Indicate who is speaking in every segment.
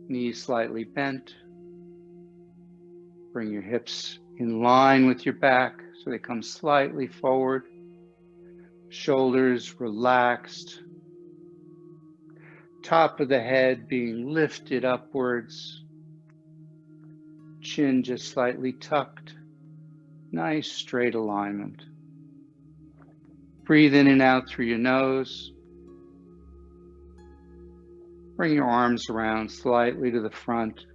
Speaker 1: Knees slightly bent. Bring your hips in line with your back so they come slightly forward. Shoulders relaxed. Top of the head being lifted upwards. Chin just slightly tucked. Nice straight alignment. Breathe in and out through your nose. Bring your arms around slightly to the front.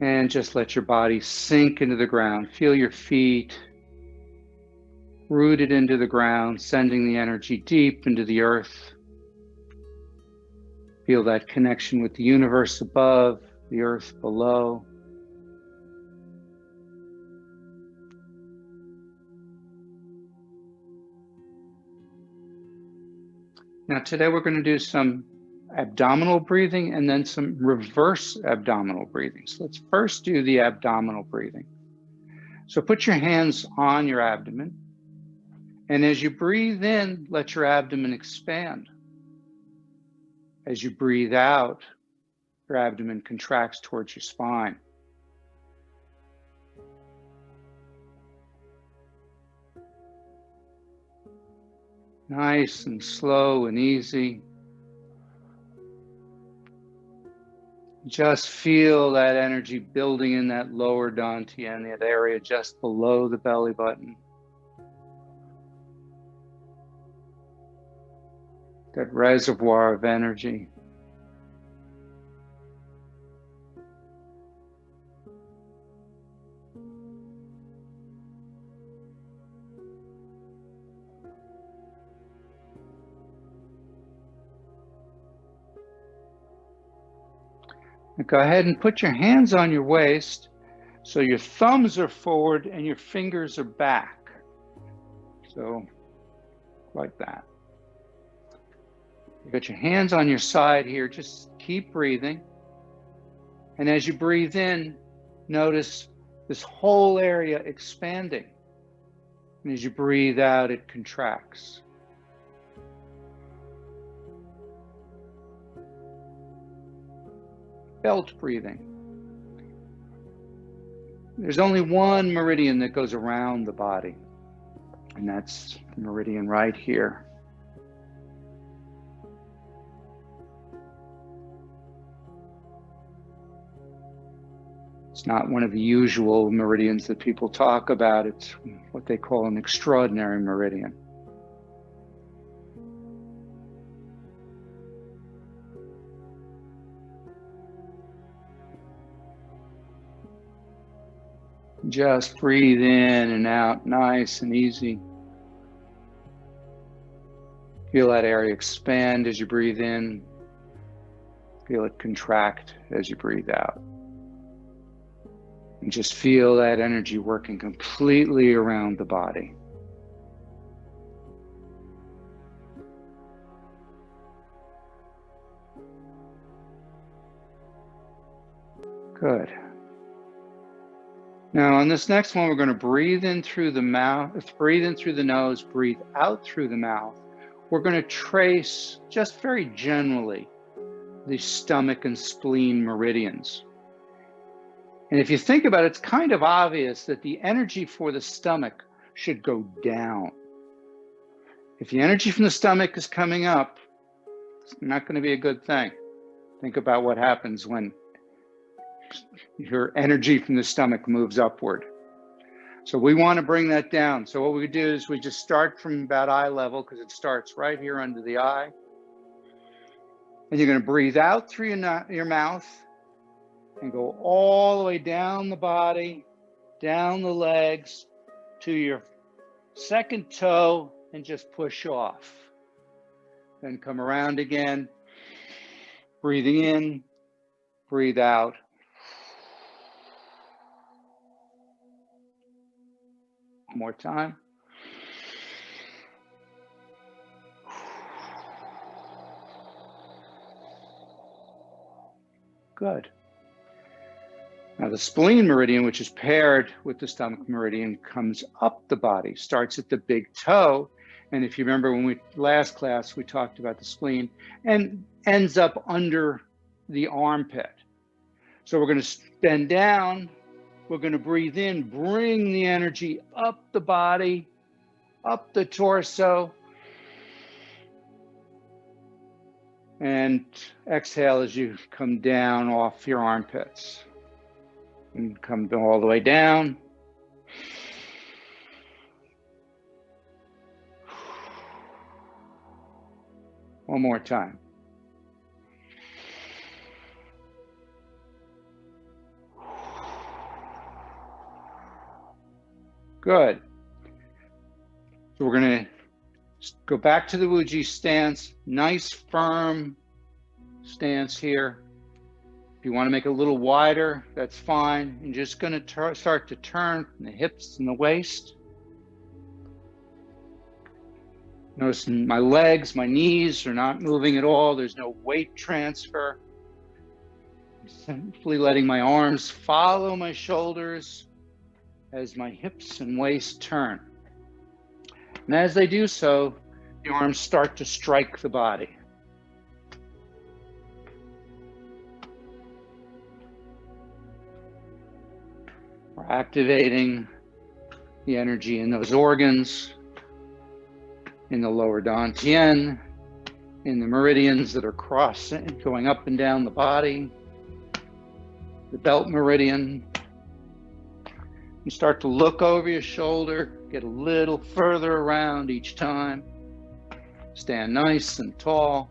Speaker 1: And just let your body sink into the ground. Feel your feet rooted into the ground, sending the energy deep into the earth. Feel that connection with the universe above, the earth below. Now today we're going to do some abdominal breathing and then some reverse abdominal breathing. So let's first do the abdominal breathing. So put your hands on your abdomen, and as you breathe in, let your abdomen expand. As you breathe out, your abdomen contracts towards your spine. Nice and slow and easy. Just feel that energy building in that lower dantian, that area just below the belly button. That reservoir of energy. Now go ahead and put your hands on your waist so your thumbs are forward and your fingers are back. So, like that. You got your hands on your side here, just keep breathing. And as you breathe in, notice this whole area expanding. And as you breathe out, it contracts. Belt breathing. There's only one meridian that goes around the body, and that's the meridian right here. It's not one of the usual meridians that people talk about. It's what they call an extraordinary meridian. Just breathe in and out, nice and easy. Feel that area expand as you breathe in. Feel it contract as you breathe out. And just feel that energy working completely around the body. Good. Now on this next one, we're going to breathe in through the mouth, breathe in through the nose, breathe out through the mouth. We're going to trace just very generally the stomach and spleen meridians. And if you think about it, it's kind of obvious that the energy for the stomach should go down. If the energy from the stomach is coming up, it's not going to be a good thing. Think about what happens when your energy from the stomach moves upward. So we want to bring that down. So what we do is we just start from about eye level, because it starts right here under the eye. And you're going to breathe out through your mouth and go all the way down the body, down the legs to your second toe and just push off. Then come around again, breathing in, breathe out. One more time. Good. Now the spleen meridian, which is paired with the stomach meridian, comes up the body, starts at the big toe, And if you remember when last class, we talked about the spleen, and ends up under the armpit. So we're going to bend down. We're going to breathe in, bring the energy up the body, up the torso. And exhale as you come down off your armpits. And come all the way down. One more time. Good. So we're going to go back to the Wuji stance. Nice firm stance here. If you want to make it a little wider, that's fine. You're just going to start to turn the hips and the waist. Notice my legs, my knees are not moving at all. There's no weight transfer. I'm simply letting my arms follow my shoulders as my hips and waist turn. And as they do so, the arms start to strike the body. We're activating the energy in those organs, in the lower dantian, in the meridians that are crossing, going up and down the body, the belt meridian. You start to look over your shoulder, get a little further around each time. Stand nice and tall.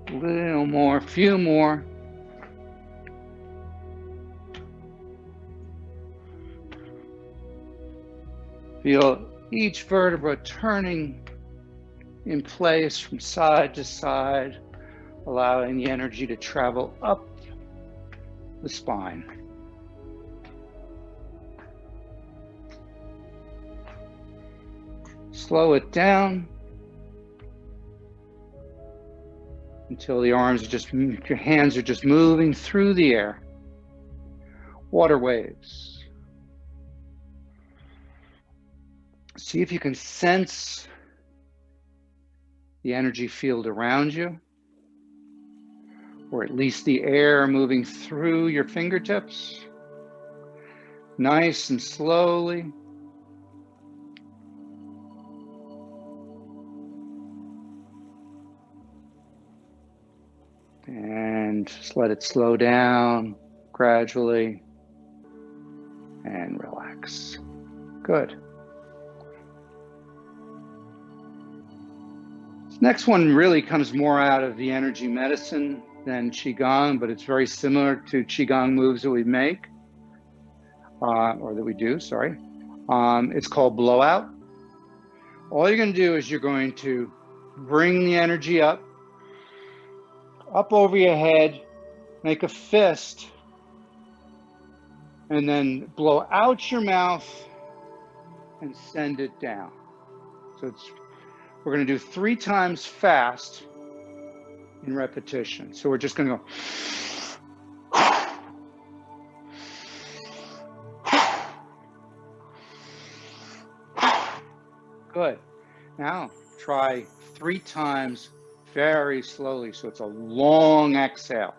Speaker 1: A little more, a few more. Feel each vertebra turning in place from side to side, allowing the energy to travel up the spine. Slow it down until the arms are just, your hands are just moving through the air. Water waves. See if you can sense the energy field around you, or at least the air moving through your fingertips. Nice and slowly. And just let it slow down gradually and relax. Good. This next one really comes more out of the energy medicine than Qigong, but it's very similar to Qigong moves that we make, or that we do, sorry. It's called blowout. All you're going to do is you're going to bring the energy up over your head, make a fist, and then blow out your mouth and send it down. So we're going to do 3 times fast in repetition. So we're just going to go. Good. Now try 3 times very slowly, so it's a long exhale.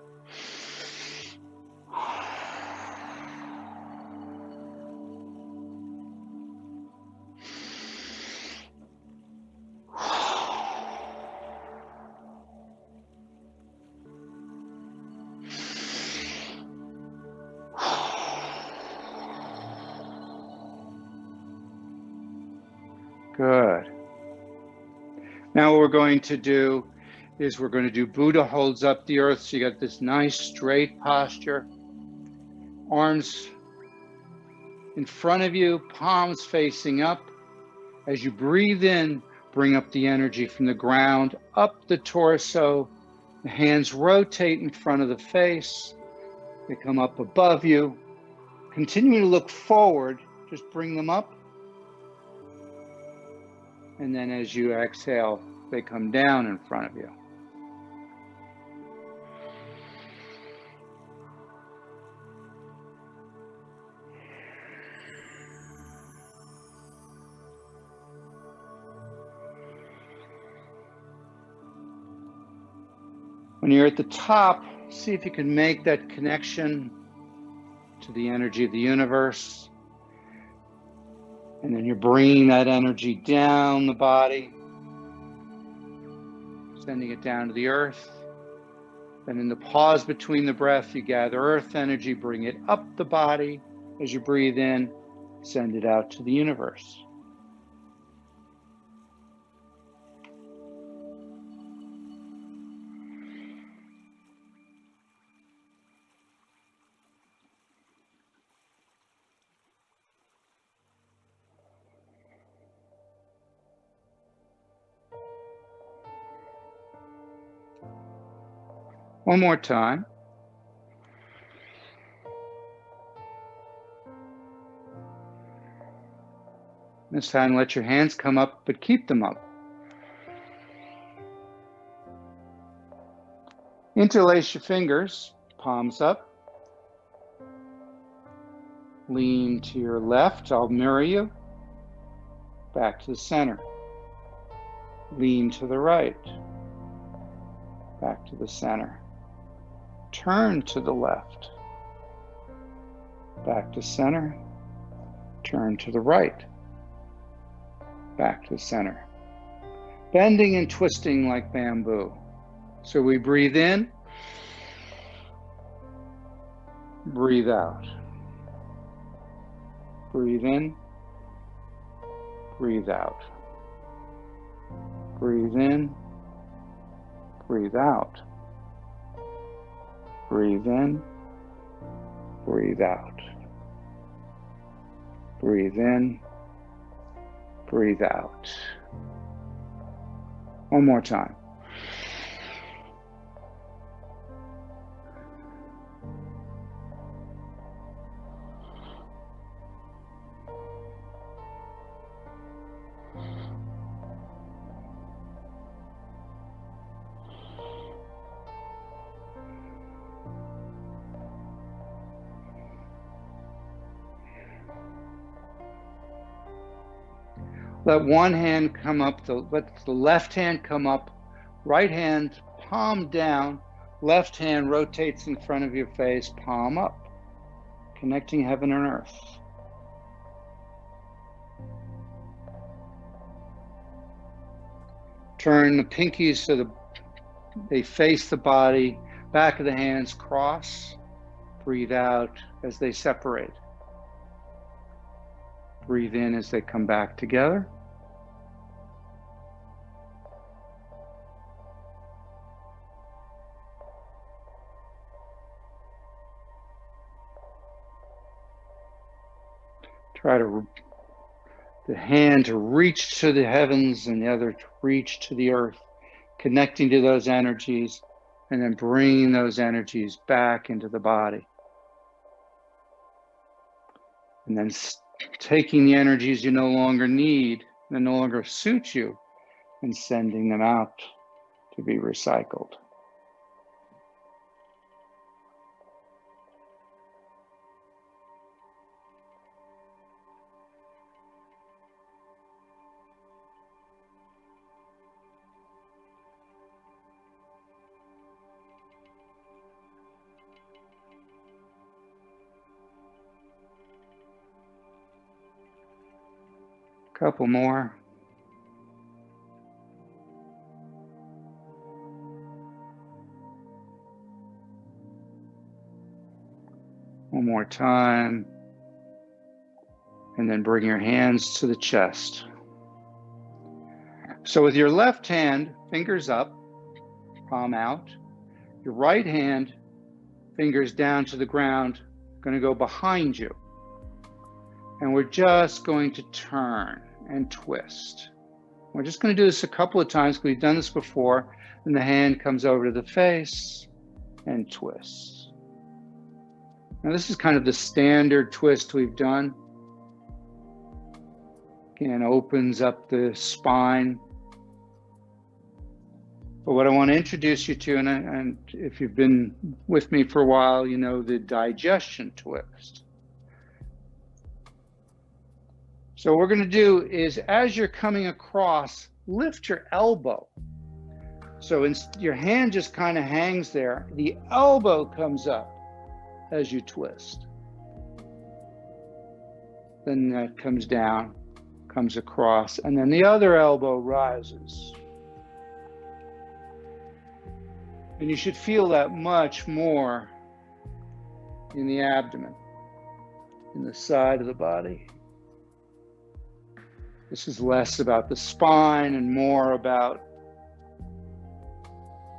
Speaker 1: Good. Now what we're going to do is we're going to do Buddha holds up the earth. So you got this nice straight posture. Arms in front of you, palms facing up. As you breathe in, bring up the energy from the ground, up the torso. The hands rotate in front of the face. They come up above you. Continue to look forward. Just bring them up. And then as you exhale, they come down in front of you. When you're at the top, see if you can make that connection to the energy of the universe. And then you're bringing that energy down the body, sending it down to the earth. Then in the pause between the breath, you gather earth energy, bring it up the body. As you breathe in, send it out to the universe. One more time. This time, let your hands come up, but keep them up. Interlace your fingers, palms up. Lean to your left, I'll mirror you. Back to the center. Lean to the right. Back to the center. Turn to the left. Back to center. Turn to the right. Back to center. Bending and twisting like bamboo. So we breathe in. Breathe out. Breathe in. Breathe out. Breathe in. Breathe out. Breathe in. Breathe out. Breathe in. Breathe out. One more time. Let one hand come up, let the left hand come up, right hand palm down, left hand rotates in front of your face, palm up, connecting heaven and earth. Turn the pinkies so they face the body, back of the hands cross, breathe out as they separate. Breathe in as they come back together. Try the hand to reach to the heavens and the other to reach to the earth, connecting to those energies and then bringing those energies back into the body. And then taking the energies you no longer need, that no longer suit you, and sending them out to be recycled. Couple more. One more time. And then bring your hands to the chest. So with your left hand, fingers up, palm out. Your right hand, fingers down to the ground, going to go behind you. And we're just going to turn and twist. We're just going to do this a couple of times because we've done this before. And the hand comes over to the face and twists. Now this is kind of the standard twist we've done. Again, opens up the spine. But what I want to introduce you to, and if you've been with me for a while, you know the digestion twist. So what we're going to do is, as you're coming across, lift your elbow. So your hand just kind of hangs there. The elbow comes up as you twist. Then that comes down, comes across, and then the other elbow rises. And you should feel that much more in the abdomen, in the side of the body. This is less about the spine and more about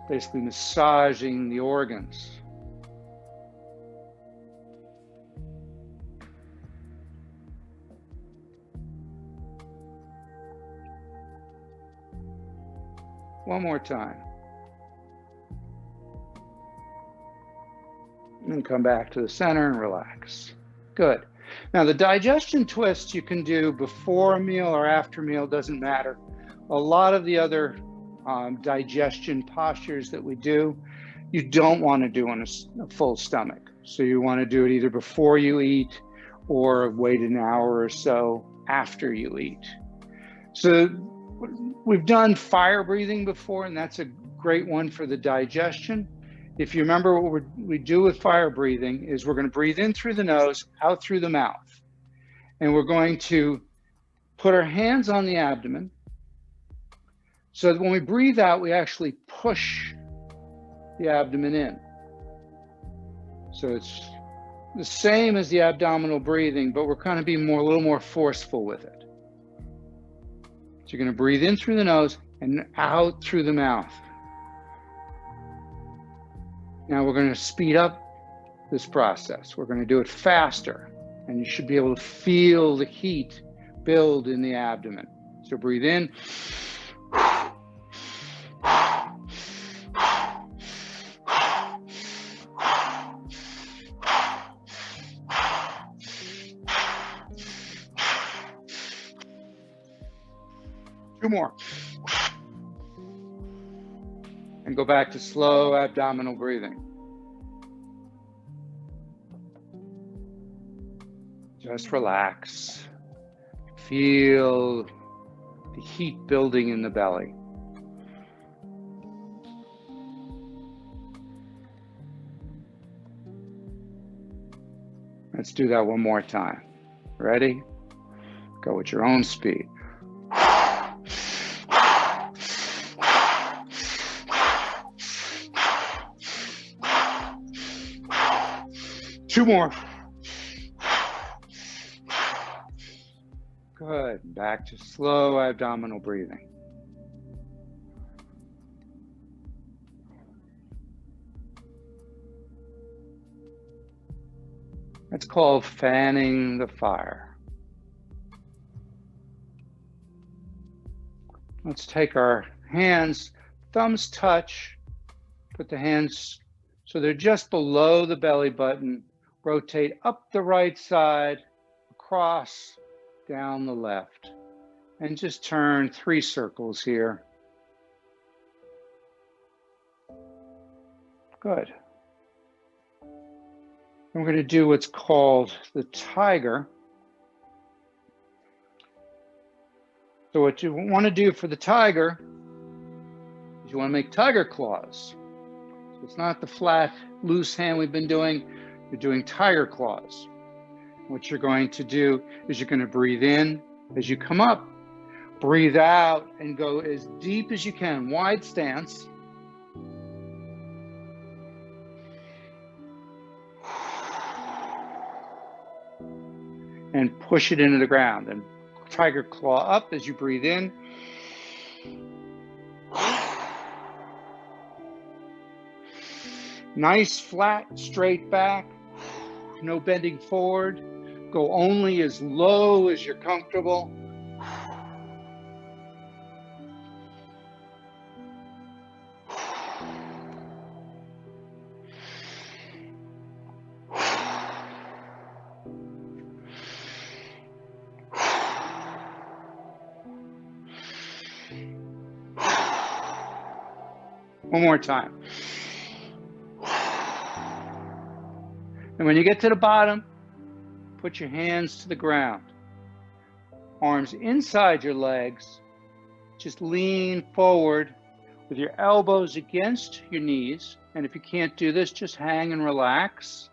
Speaker 1: basically massaging the organs. One more time. And then come back to the center and relax. Good. Now the digestion twist you can do before a meal or after a meal, doesn't matter. A lot of the other digestion postures that we do, you don't want to do on a full stomach. So you want to do it either before you eat or wait an hour or so after you eat. So we've done fire breathing before, and that's a great one for the digestion. If you remember, what we do with fire breathing is we're going to breathe in through the nose, out through the mouth. And we're going to put our hands on the abdomen so that when we breathe out, we actually push the abdomen in. So it's the same as the abdominal breathing, but we're kind of being a little more forceful with it. So you're going to breathe in through the nose and out through the mouth. Now we're going to speed up this process. We're going to do it faster, and you should be able to feel the heat build in the abdomen. So breathe in. 2 more. And go back to slow abdominal breathing. Just relax. Feel the heat building in the belly. Let's do that one more time. Ready? Go at your own speed. Two more. Good. Back to slow abdominal breathing. That's called fanning the fire. Let's take our hands, thumbs touch, put the hands so they're just below the belly button. Rotate up the right side, across, down the left, and just turn 3 circles here. Good. And we're going to do what's called the tiger. So what you want to do for the tiger is you want to make tiger claws. So it's not the flat, loose hand we've been doing. You're doing tiger claws. What you're going to do is you're going to breathe in as you come up, breathe out and go as deep as you can, wide stance. And push it into the ground. And tiger claw up as you breathe in. Nice, flat, straight back. No bending forward. Go only as low as you're comfortable. One more time. And when you get to the bottom, put your hands to the ground. Arms inside your legs. Just lean forward with your elbows against your knees. And if you can't do this, just hang and relax.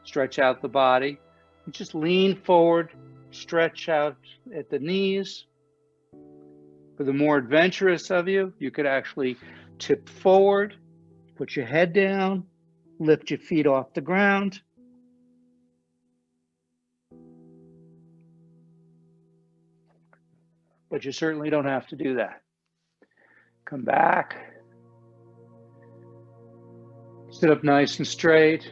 Speaker 1: Stretch out the body. And just lean forward, stretch out at the knees. For the more adventurous of you, you could actually tip forward, put your head down, lift your feet off the ground. But you certainly don't have to do that. Come back. Sit up nice and straight.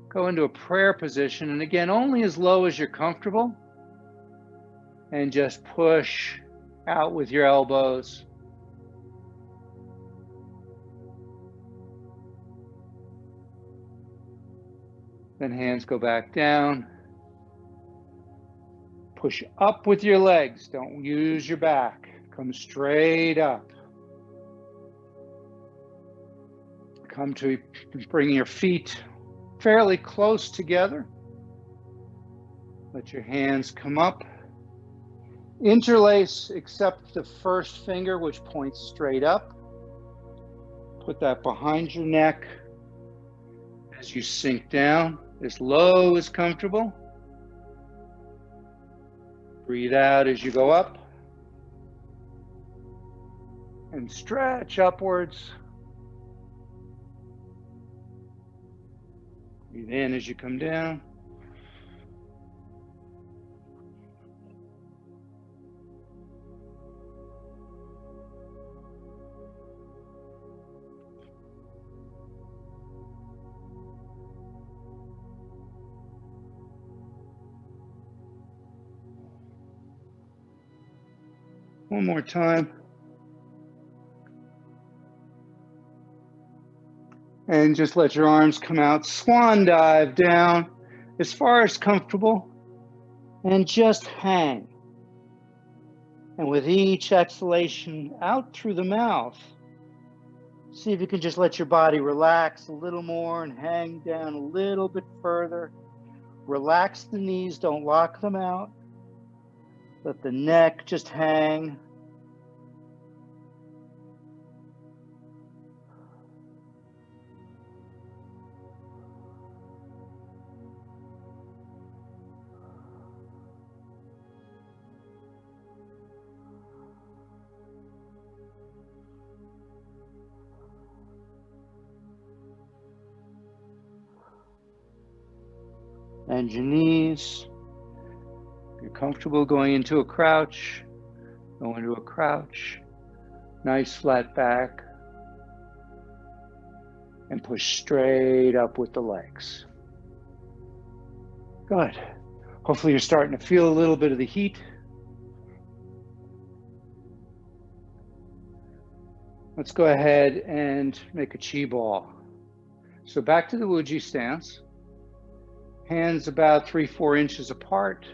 Speaker 1: Go into a prayer position, and again, only as low as you're comfortable. And just push out with your elbows. Then hands go back down. Push up with your legs. Don't use your back. Come straight up. Come to bring your feet fairly close together. Let your hands come up. Interlace except the first finger, which points straight up. Put that behind your neck as you sink down, as low as comfortable. Breathe out as you go up. And stretch upwards. Breathe in as you come down. One more time. And just let your arms come out. Swan dive down as far as comfortable. And just hang. And with each exhalation out through the mouth, see if you can just let your body relax a little more and hang down a little bit further. Relax the knees, don't lock them out. Let the neck just hang. And your knees. You're comfortable going into a crouch. Go into a crouch. Nice flat back. And push straight up with the legs. Good. Hopefully you're starting to feel a little bit of the heat. Let's go ahead and make a chi ball. So back to the Wuji stance. Hands about 3-4 inches apart.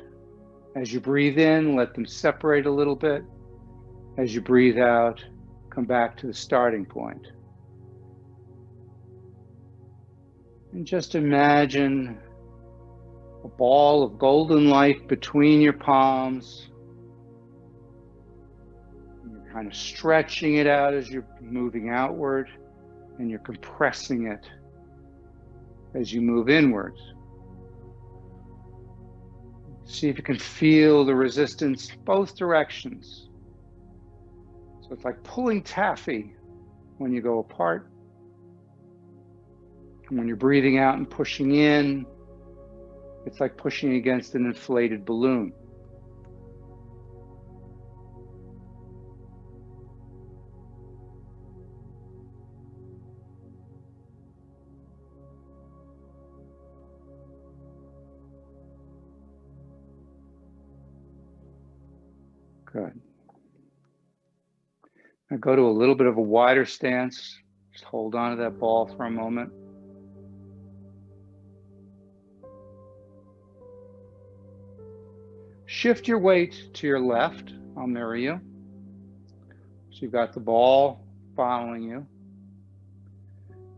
Speaker 1: As you breathe in, let them separate a little bit. As you breathe out, come back to the starting point. And just imagine a ball of golden light between your palms. You're kind of stretching it out as you're moving outward, and you're compressing it as you move inwards. See if you can feel the resistance both directions. So it's like pulling taffy when you go apart. And when you're breathing out and pushing in, it's like pushing against an inflated balloon. Good. Now go to a little bit of a wider stance. Just hold on to that ball for a moment. Shift your weight to your left. I'll mirror you. So you've got the ball following you.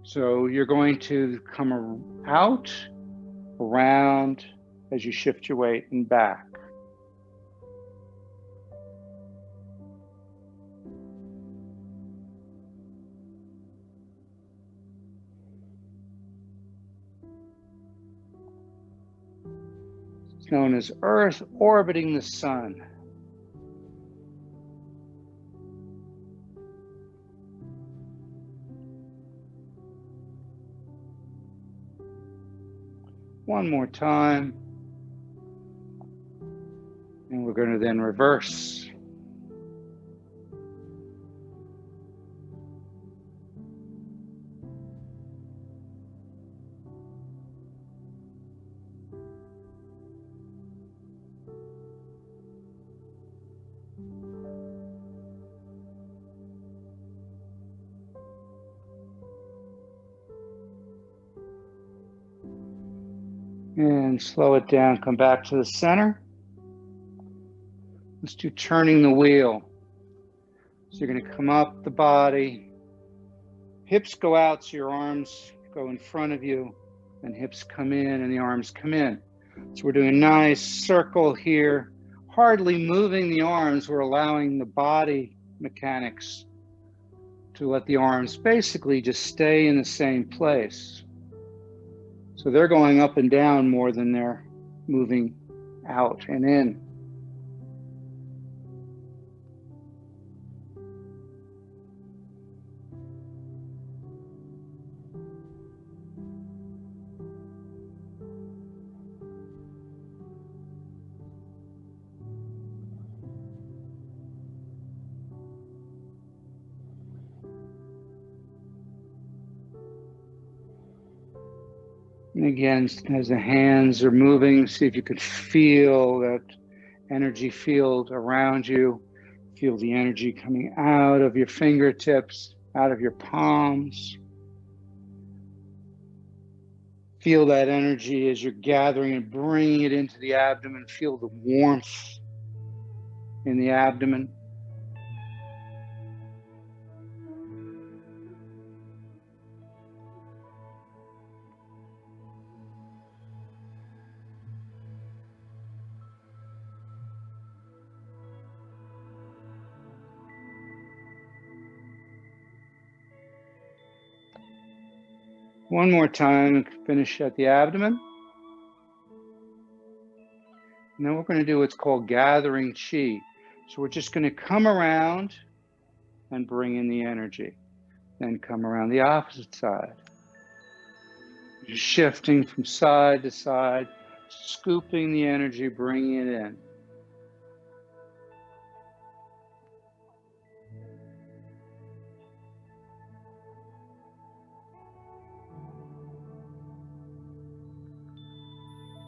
Speaker 1: So you're going to come out, around, as you shift your weight, and back. It's known as Earth orbiting the sun. One more time. And we're going to then reverse. And slow it down, come back to the center. Let's do turning the wheel. So you're going to come up the body. Hips go out, so your arms go in front of you, and hips come in and the arms come in. So we're doing a nice circle here, hardly moving the arms. We're allowing the body mechanics to let the arms basically just stay in the same place. So they're going up and down more than they're moving out and in. And again, as the hands are moving, see if you can feel that energy field around you. Feel the energy coming out of your fingertips, out of your palms. Feel that energy as you're gathering and bringing it into the abdomen. Feel the warmth in the abdomen. One more time, finish at the abdomen. And then we're going to do what's called gathering chi. So we're just going to come around and bring in the energy. Then come around the opposite side. Just shifting from side to side, scooping the energy, bringing it in.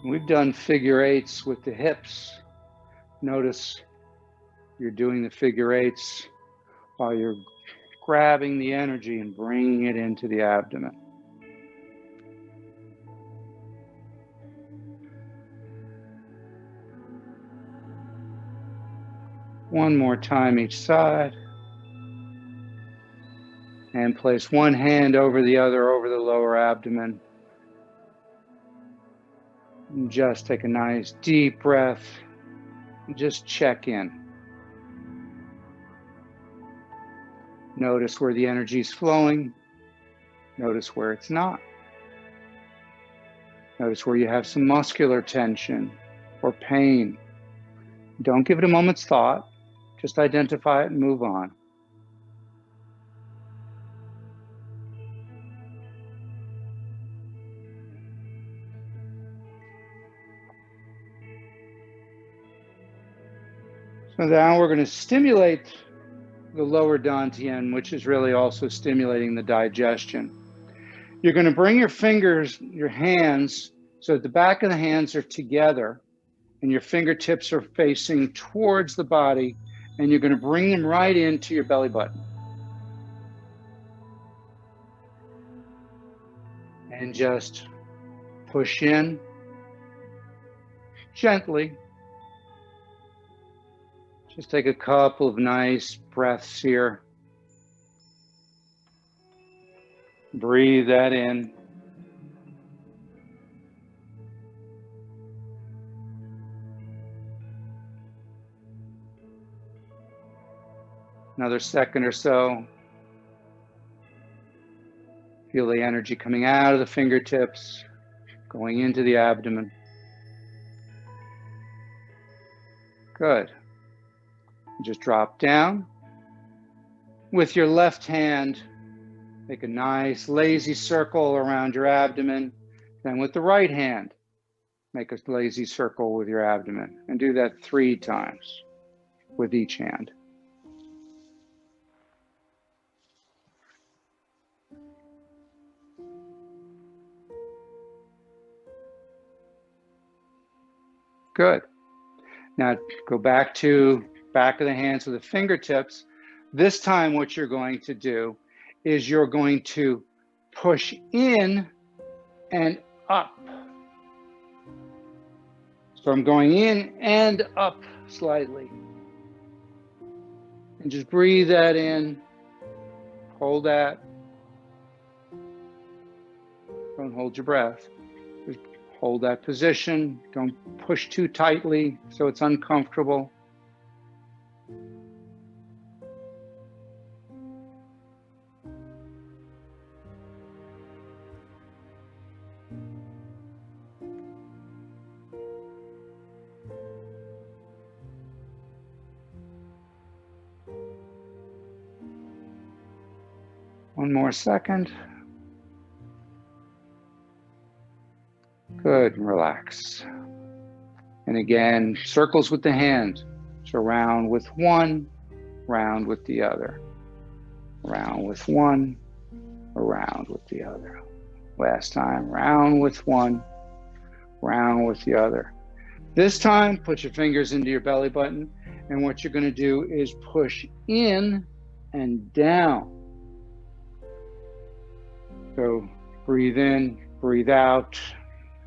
Speaker 1: We've done figure eights with the hips. Notice you're doing the figure eights while you're grabbing the energy and bringing it into the abdomen. One more time each side. And place one hand over the other over the lower abdomen. And just take a nice deep breath and just check in. Notice where the energy is flowing. Notice where it's not. Notice where you have some muscular tension or pain. Don't give it a moment's thought. Just identify it and move on. So now we're going to stimulate the lower dantian, which is really also stimulating the digestion. You're going to bring your fingers, your hands, so that the back of the hands are together and your fingertips are facing towards the body, and you're going to bring them right into your belly button. And just push in gently. Just take a couple of nice breaths here. Breathe that in. Another second or so. Feel the energy coming out of the fingertips, going into the abdomen. Good. Just drop down. With your left hand, make a nice lazy circle around your abdomen. Then with the right hand, make a lazy circle with your abdomen. And do that 3 times with each hand. Good. Now go back to back of the hands with the fingertips. This time what you're going to do is you're going to push in and up. So I'm going in and up slightly. And just breathe that in. Hold that. Don't hold your breath. Just hold that position. Don't push too tightly so it's uncomfortable. One more second. Good, relax. And again, circles with the hand. So round with one, round with the other. Round with one, around with the other. Last time, round with one, round with the other. This time, put your fingers into your belly button, and what you're going to do is push in and down. So breathe in, breathe out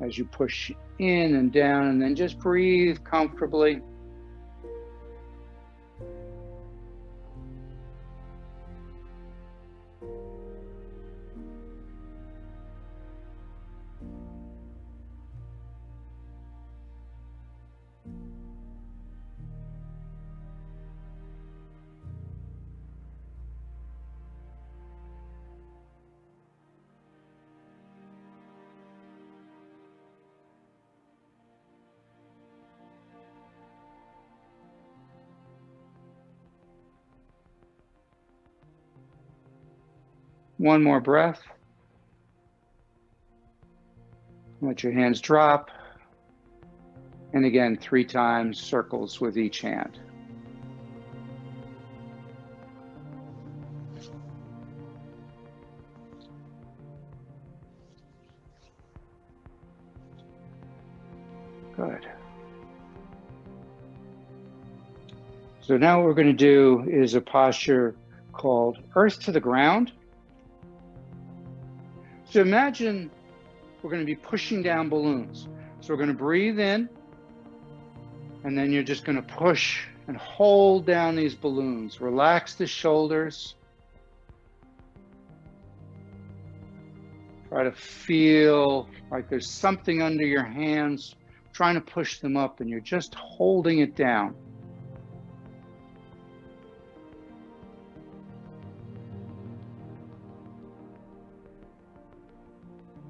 Speaker 1: as you push in and down, and then just breathe comfortably. One more breath. Let your hands drop. And again, 3 times circles with each hand. Good. So now what we're going to do is a posture called Earth to the Ground. So imagine we're going to be pushing down balloons. So we're going to breathe in, and then you're just going to push and hold down these balloons. Relax the shoulders. Try to feel like there's something under your hands, trying to push them up, and you're just holding it down.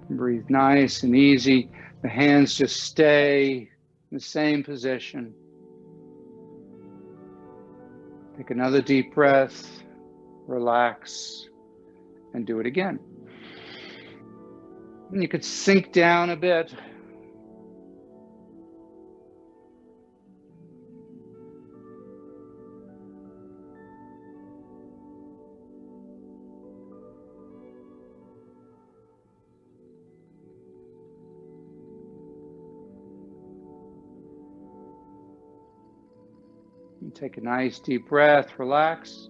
Speaker 1: Breathe nice and easy. The hands just stay in the same position. Take another deep breath, relax, and do it again. And you could sink down a bit. And take a nice deep breath, relax.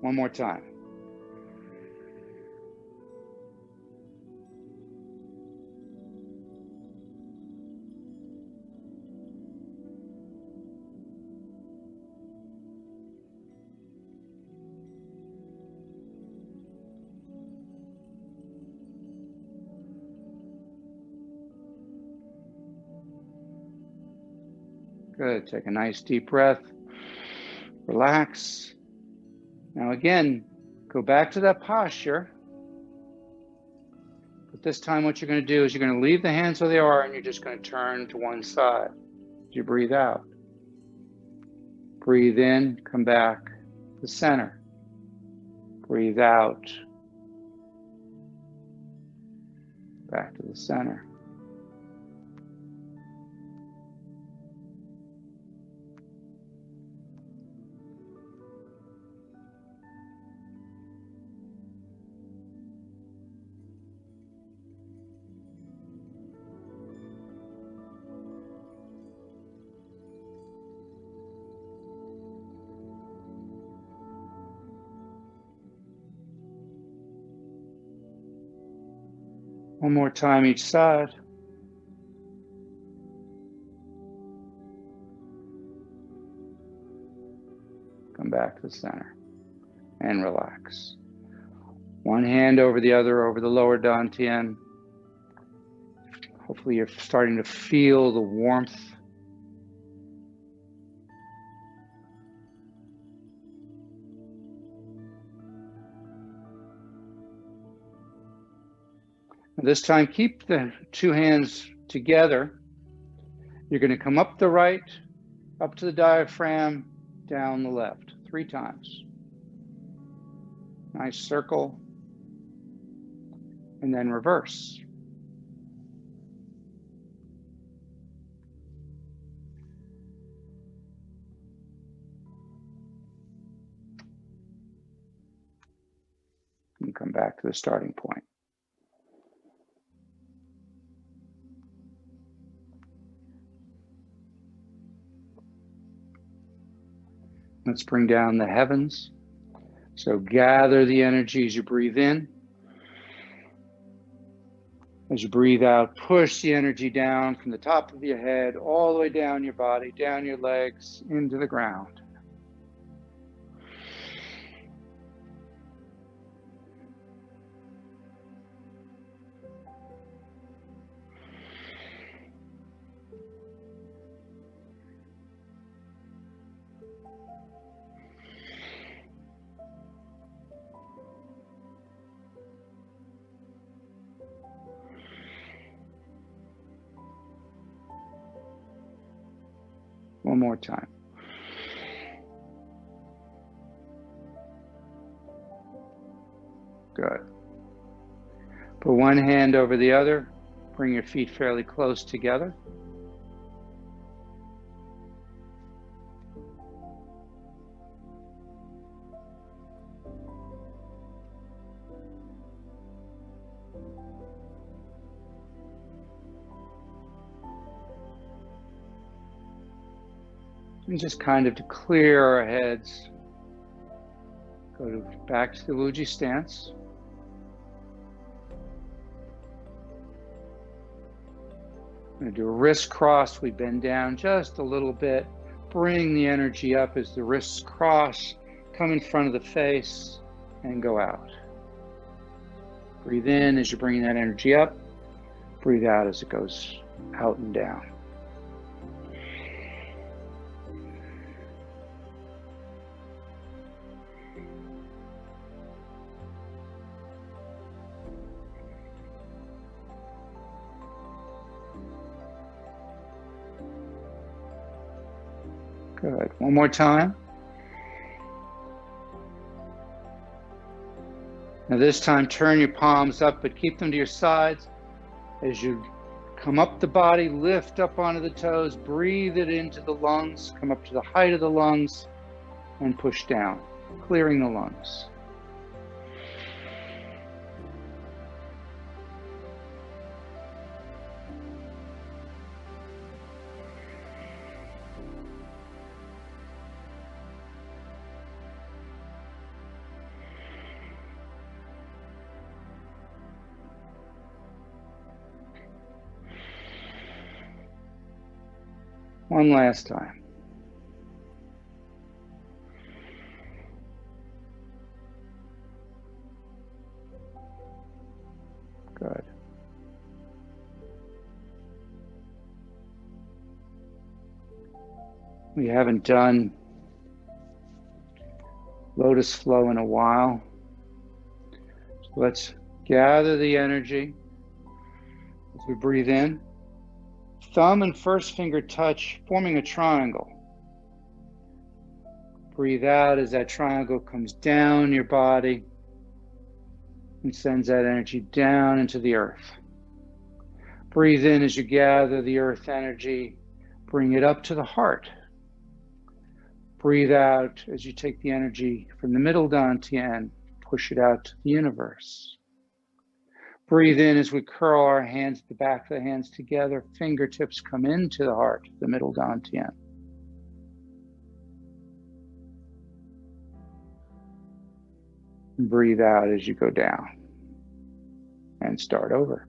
Speaker 1: One more time. Good. Take a nice deep breath. Relax. Now again, go back to that posture. But this time what you're going to do is you're going to leave the hands where they are and you're just going to turn to one side. You breathe out. Breathe in, come back to center. Breathe out. Back to the center. One more time each side. Come back to the center and relax. One hand over the other, over the lower dantian. Hopefully you're starting to feel the warmth. This time, keep the two hands together. You're going to come up the right, up to the diaphragm, down the left, 3 times. Nice circle. And then reverse. And come back to the starting point. Let's bring down the heavens. So gather the energy as you breathe in. As you breathe out, push the energy down from the top of your head, all the way down your body, down your legs, into the ground. One more time. Good. Put one hand over the other. Bring your feet fairly close together. And just kind of to clear our heads, go back to the Wuji stance. I'm going to do a wrist cross. We bend down just a little bit. Bring the energy up as the wrists cross. Come in front of the face and go out. Breathe in as you're bringing that energy up. Breathe out as it goes out and down. Good. One more time. Now this time, turn your palms up, but keep them to your sides. As you come up the body, lift up onto the toes, breathe it into the lungs, come up to the height of the lungs, and push down, clearing the lungs. One last time. Good. We haven't done lotus flow in a while. So let's gather the energy as we breathe in. Thumb and first finger touch, forming a triangle. Breathe out as that triangle comes down your body and sends that energy down into the earth. Breathe in as you gather the earth energy, bring it up to the heart. Breathe out as you take the energy from the middle dantian, push it out to the universe. Breathe in as we curl our hands, the back of the hands together, fingertips come into the heart, the middle dantian. Breathe out as you go down and start over.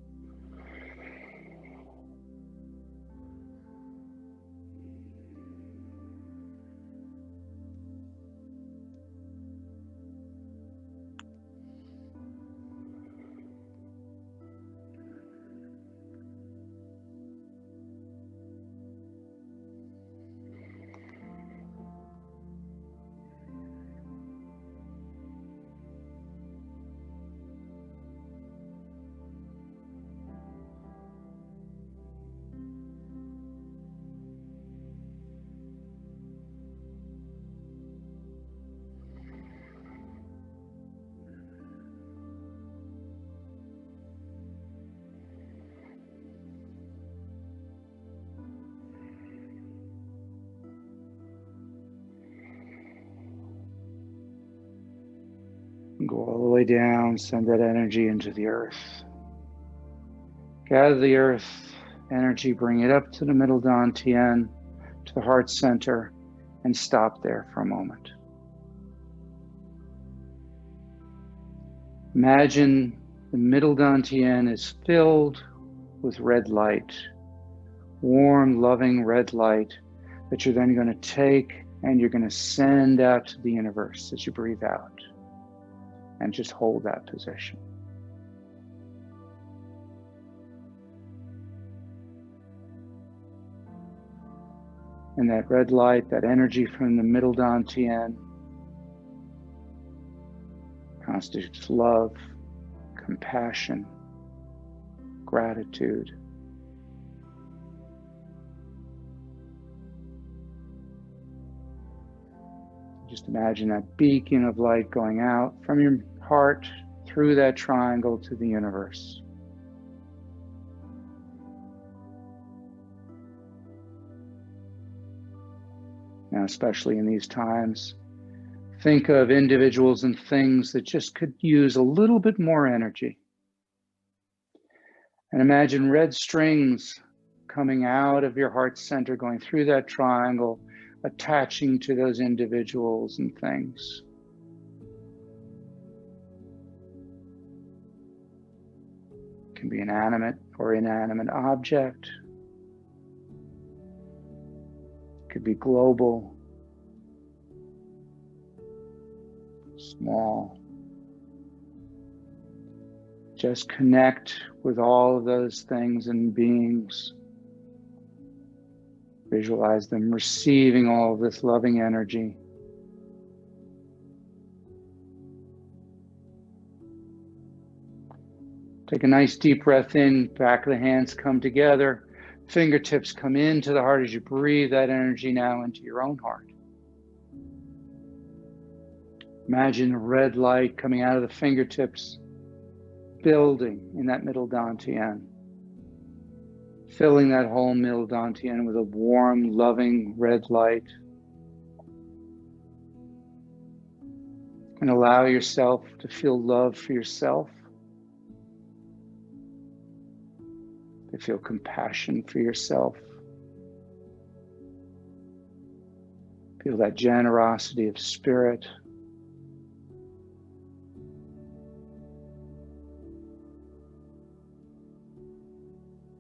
Speaker 1: Go all the way down, send that energy into the earth. Gather the earth energy, bring it up to the middle dantian, to the heart center, and stop there for a moment. Imagine the middle dantian is filled with red light, warm, loving red light that you're then going to take and you're going to send out to the universe as you breathe out. And just hold that position. And that red light, that energy from the middle dantian constitutes love, compassion, gratitude. Just imagine that beacon of light going out from your heart through that triangle to the universe. Now, especially in these times, think of individuals and things that just could use a little bit more energy. And imagine red strings coming out of your heart center, going through that triangle, attaching to those individuals and things. It can be an animate or inanimate object. It could be global, small. Just connect with all of those things and beings. Visualize them receiving all of this loving energy. Take a nice deep breath in, back of the hands come together, fingertips come into the heart as you breathe that energy now into your own heart. Imagine a red light coming out of the fingertips, building in that middle dantian, filling that whole middle dantian with a warm, loving red light. And allow yourself to feel love for yourself, to feel compassion for yourself. Feel that generosity of spirit.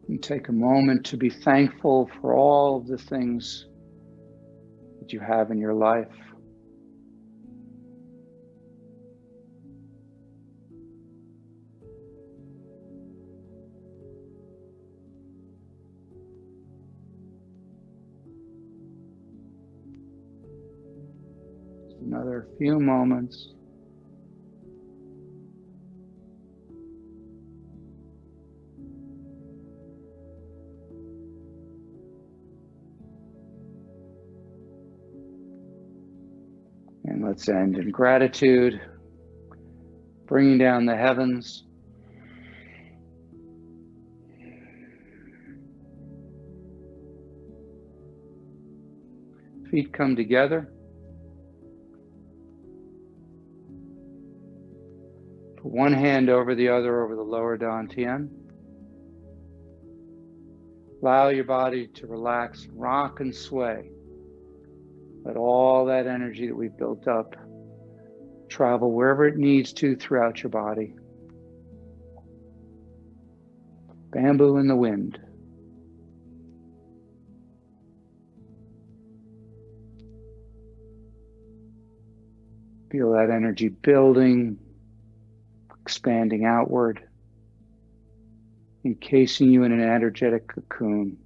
Speaker 1: And take a moment to be thankful for all of the things that you have in your life. Another few moments. And let's end in gratitude, bringing down the heavens. Feet come together. Put one hand over the other over the lower dantian. Allow your body to relax, rock and sway. Let all that energy that we've built up travel wherever it needs to throughout your body. Bamboo in the wind. Feel that energy building, expanding outward, encasing you in an energetic cocoon.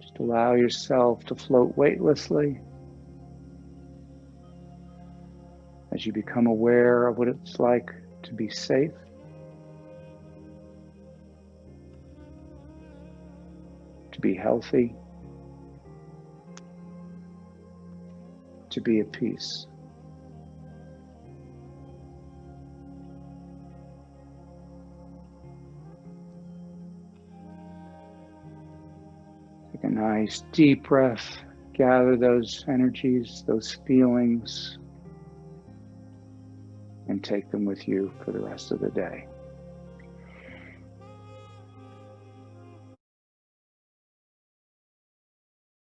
Speaker 1: Just allow yourself to float weightlessly as you become aware of what it's like to be safe, to be healthy, to be at peace. Take a nice deep breath, gather those energies, those feelings, and take them with you for the rest of the day.